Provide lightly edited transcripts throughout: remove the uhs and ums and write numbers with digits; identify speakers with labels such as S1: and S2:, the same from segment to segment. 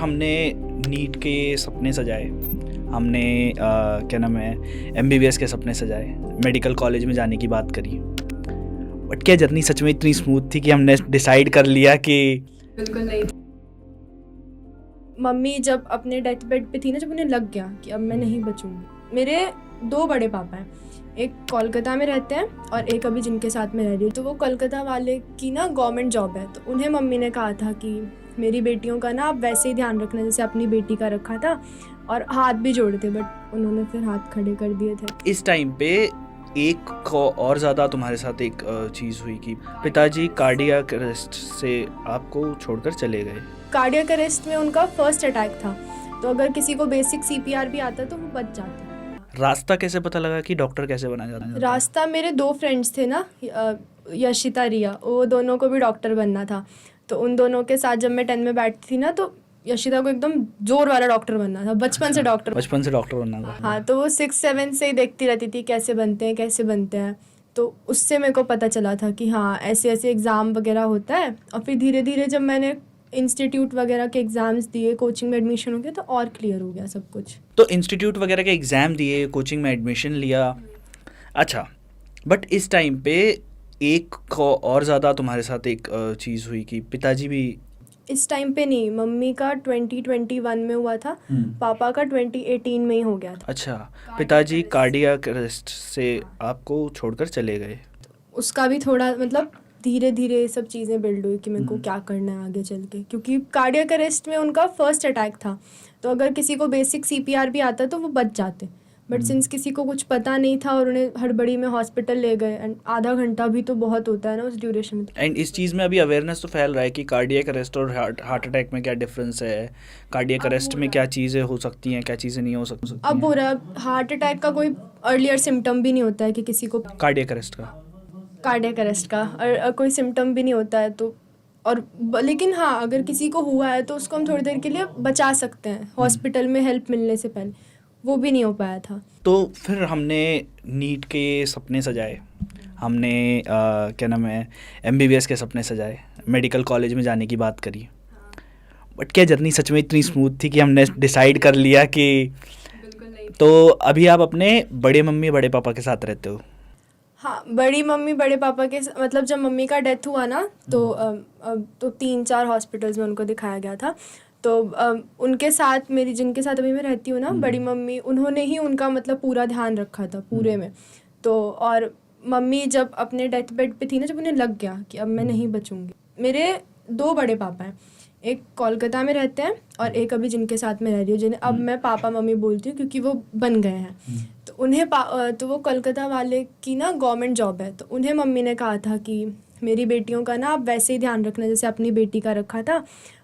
S1: हमने नीट के सपने सजाए, हमने क्या नाम है MBBS के सपने सजाए, मेडिकल कॉलेज में जाने की बात करी। बट क्या जर्नी सच में इतनी स्मूथ थी कि हमने डिसाइड कर लिया कि
S2: बिल्कुल नहीं। मम्मी जब अपने डेथ बेड पे थी ना, जब उन्हें लग गया कि अब मैं नहीं बचूंगी। मेरे 2 बड़े पापा हैं, एक कोलकाता में रहते हैं और एक अभी जिनके साथ में रह रही हूँ। तो वो कोलकाता वाले की ना गवर्नमेंट जॉब है, तो उन्हें मम्मी ने कहा था कि मेरी बेटियों का ना आप वैसे ही ध्यान रखना जैसे अपनी बेटी का रखा था, और हाथ भी जोड़े थे, बट उन्होंने फिर हाथ खड़े कर दिए थे।
S1: इस टाइम पे एक और ज़्यादा तुम्हारे साथ एक चीज़ हुई कि पिताजी कार्डियक अरेस्ट से आपको छोड़कर चले गए।
S2: कार्डियक अरेस्ट में उनका फर्स्ट अटैक था, तो अगर किसी को बेसिक CPR भी आता तो वो बच जाता।
S1: रास्ता कैसे पता लगा कि डॉक्टर कैसे बना जाता है?
S2: रास्ता मेरे 2 फ्रेंड्स थे ना, यशिता, रिया, वो दोनों को भी डॉक्टर बनना था। तो उन दोनों के साथ जब मैं 10 में बैठती थी ना, तो यशिता को एकदम जोर वाला डॉक्टर बनना था, बचपन से डॉक्टर
S1: बनना था।
S2: हाँ, तो वो 6-7 से ही देखती रहती थी कैसे बनते हैं। तो उससे मेरे को पता चला था कि हाँ ऐसे ऐसे एग्ज़ाम वगैरह होता है। और फिर धीरे धीरे जब मैंने इंस्टीट्यूट वगैरह के एग्ज़ाम्स दिए, कोचिंग में एडमिशन हो गया, तो और क्लियर हो गया सब कुछ।
S1: तो इंस्टीट्यूट वगैरह के एग्ज़ाम दिए, कोचिंग में एडमिशन लिया। अच्छा, बट इस टाइम पे एक और ज़्यादा तुम्हारे साथ एक चीज़ हुई कि पिताजी भी
S2: इस टाइम पे नहीं, मम्मी का 2021 में हुआ था, पापा का 2018 में ही हो गया था।
S1: अच्छा, पिताजी कार्डियक अरेस्ट से आपको छोड़कर चले गए।
S2: उसका भी थोड़ा मतलब धीरे धीरे सब चीज़ें बिल्ड हुई कि मेरे को क्या करना है आगे चल के, क्योंकि कार्डियक अरेस्ट में उनका फर्स्ट अटैक था। तो अगर किसी को बेसिक CPR भी आता तो वो बच जाते, बट सिंस किसी को कुछ पता नहीं था और उन्हें हड़बड़ी में हॉस्पिटल ले गए, एंड आधा घंटा भी तो बहुत होता है ना उस ड्यूरेशन में।
S1: एंड इस चीज़ में अभी अवेयरनेस तो फैल रहा है कि कार्डियक अरेस्ट और हार्ट अटैक में क्या डिफरेंस है, कार्डियक अरेस्ट में क्या चीज़ें हो सकती हैं, क्या चीज़ें नहीं हो सकती।
S2: अब हो रहा, हार्ट अटैक का कोई अर्लियर सिम्टम भी नहीं होता है कि किसी को
S1: कार्डियक अरेस्ट का
S2: और कोई सिम्टम भी नहीं होता है। तो लेकिन हाँ, अगर किसी को हुआ है तो उसको हम थोड़ी देर के लिए बचा सकते हैं हॉस्पिटल में हेल्प मिलने से पहले, वो भी नहीं हो पाया था।
S1: तो फिर हमने नीट के सपने सजाए, हमने क्या नाम है MBBS के सपने सजाए, मेडिकल कॉलेज में जाने की बात करी। बट क्या जर्नी सच में इतनी स्मूथ थी कि हमने डिसाइड कर लिया कि
S2: बिल्कुल नहीं।
S1: तो अभी आप अपने बड़े मम्मी बड़े पापा के साथ रहते हो?
S2: हाँ, बड़ी मम्मी बड़े पापा के मतलब जब मम्मी का डेथ हुआ ना, तो 3-4 हॉस्पिटल्स में उनको दिखाया गया था। तो उनके साथ मेरी, जिनके साथ अभी मैं रहती हूँ ना, बड़ी मम्मी, उन्होंने ही उनका मतलब पूरा ध्यान रखा था पूरे में। तो और मम्मी जब अपने डेथ बेड पे थी ना, जब उन्हें लग गया कि अब मैं नहीं बचूंगी। मेरे 2 बड़े पापा हैं, एक कोलकाता में रहते हैं और एक अभी जिनके साथ में रह रही हूँ, जिन्हें अब मैं पापा मम्मी बोलती हूँ क्योंकि वो बन गए हैं। तो उन्हें तो वो कोलकाता वाले की ना गवर्नमेंट जॉब है, तो उन्हें मम्मी ने कहा था कि मेरी बेटियों का ना आप वैसे ही ध्यान रखना जैसे अपनी बेटी का रखा था,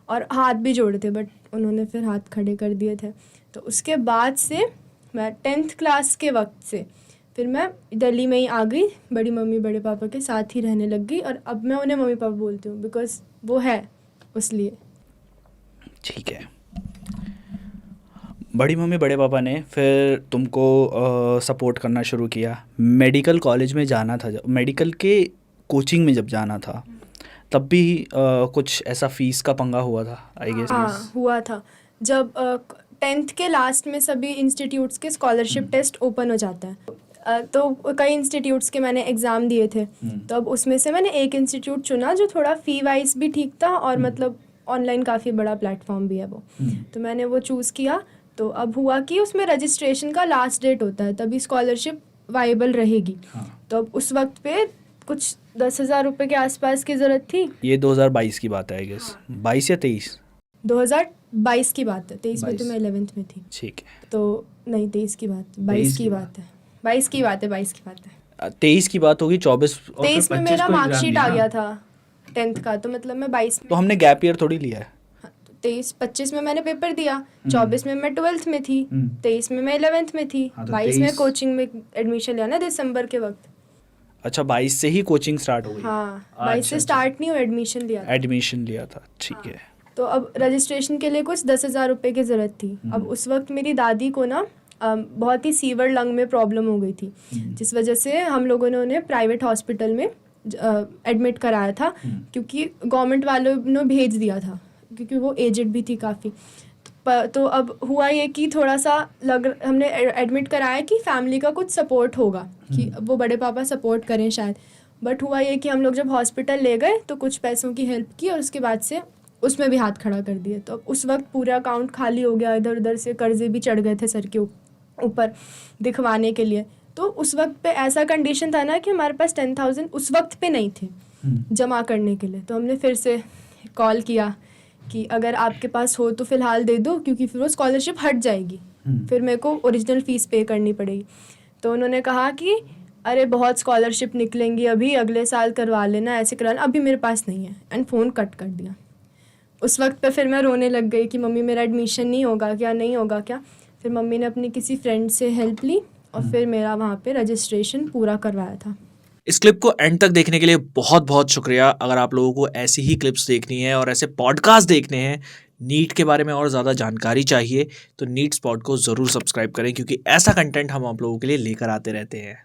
S2: और हाथ भी जोड़े थे, बट उन्होंने फिर हाथ खड़े कर दिए थे। तो उसके बाद से मैं 10th क्लास के वक्त से फिर मैं दिल्ली में ही आ गई, बड़ी मम्मी बड़े पापा के साथ ही रहने लग गई, और अब मैं उन्हें मम्मी पापा बोलती हूँ बिकॉज वो है उसलिए।
S1: ठीक है, बड़ी मम्मी बड़े पापा ने फिर तुमको सपोर्ट करना शुरू किया। मेडिकल कॉलेज में जाना था, जब मेडिकल के कोचिंग में जब जाना था तब भी कुछ ऐसा फीस का पंगा हुआ था, आई गेस।
S2: हाँ, हुआ था। जब 10th के लास्ट में सभी इंस्टीट्यूट्स के स्कॉलरशिप टेस्ट ओपन हो जाता है, तो कई इंस्टीट्यूट्स के मैंने एग्ज़ाम दिए थे। तो अब उसमें से मैंने एक इंस्टीट्यूट चुना जो थोड़ा फ़ी वाइज भी ठीक था, और मतलब ऑनलाइन काफ़ी बड़ा प्लेटफॉर्म भी है वो। तो मैंने वो चूज़ किया। तो अब हुआ कि उसमें रजिस्ट्रेशन का लास्ट डेट होता है, तभी स्कॉलरशिप वाइबल रहेगी। तो अब उस वक्त पे कुछ 10,000 रुपये के आसपास की ज़रूरत थी।
S1: ये 2022 की बात है, आई गेस 22 या 23।
S2: 2022 की बात है, 23 में तो मैं 11th में थी।
S1: ठीक है,
S2: तो नहीं, 23 की बात, 22 की बात है, 22 की बात है, 22 की बात है।
S1: 23 की बात होगी, 24 और
S2: 23 में
S1: 25
S2: मेरा
S1: को
S2: मार्कशीट
S1: एग्जाम
S2: आ
S1: दिया
S2: गया था 10th का, तो मतलब मैं 22 में।
S1: तो हमने गैप ईयर थोड़ी लिया है।
S2: 23-25 में मैंने पेपर दिया, 24 में मैं 12th में थी, 23 में मैं 11th में थी, 22 में कोचिंग में एडमिशन लिया ना दिसंबर के वक्त।
S1: अच्छा, 22 से ही कोचिंग स्टार्ट हो गई?
S2: हाँ, 22 से स्टार्ट नहीं हुआ, एडमिशन लिया
S1: था। ठीक है।
S2: तो अब रजिस्ट्रेशन के लिए कुछ 10,000 रुपये की ज़रूरत थी। अब उस वक्त मेरी दादी को ना बहुत ही सीवर लंग में प्रॉब्लम हो गई थी, जिस वजह से हम लोगों ने उन्हें प्राइवेट हॉस्पिटल में एडमिट कराया था, क्योंकि गवर्नमेंट वालों ने भेज दिया था, क्योंकि वो एजेड भी थी काफ़ी। तो अब हुआ ये कि थोड़ा सा हमने एडमिट कराया कि फैमिली का कुछ सपोर्ट होगा, कि वो बड़े पापा सपोर्ट करें शायद। बट हुआ ये कि हम लोग जब हॉस्पिटल ले गए तो कुछ पैसों की हेल्प की और उसके बाद से उसमें भी हाथ खड़ा कर दिए। तो उस वक्त पूरा अकाउंट खाली हो गया, इधर उधर से कर्जे भी चढ़ गए थे सर के ऊपर दिखवाने के लिए। तो उस वक्त पे ऐसा कंडीशन था ना कि हमारे पास 10,000 उस वक्त पे नहीं थे जमा करने के लिए। तो हमने फिर से कॉल किया कि अगर आपके पास हो तो फ़िलहाल दे दो, क्योंकि फिर वो स्कॉलरशिप हट जाएगी, फिर मेरे को ओरिजिनल फ़ीस पे करनी पड़ेगी। तो उन्होंने कहा कि अरे बहुत स्कॉलरशिप निकलेंगी अभी, अगले साल करवा लेना, ऐसे करा लेना, अभी मेरे पास नहीं है, एंड फ़ोन कट कर दिया। उस वक्त पे फिर मैं रोने लग गई कि मम्मी मेरा एडमिशन नहीं होगा क्या, नहीं होगा क्या। फिर मम्मी ने अपनी किसी फ्रेंड से हेल्प ली और फिर मेरा वहाँ पे रजिस्ट्रेशन पूरा करवाया था।
S3: इस क्लिप को एंड तक देखने के लिए बहुत बहुत शुक्रिया। अगर आप लोगों को ऐसी ही क्लिप्स देखनी है और ऐसे पॉडकास्ट देखने हैं, नीट के बारे में और ज़्यादा जानकारी चाहिए, तो नीट स्पॉट को ज़रूर सब्सक्राइब करें, क्योंकि ऐसा कंटेंट हम आप लोगों के लिए लेकर आते रहते हैं।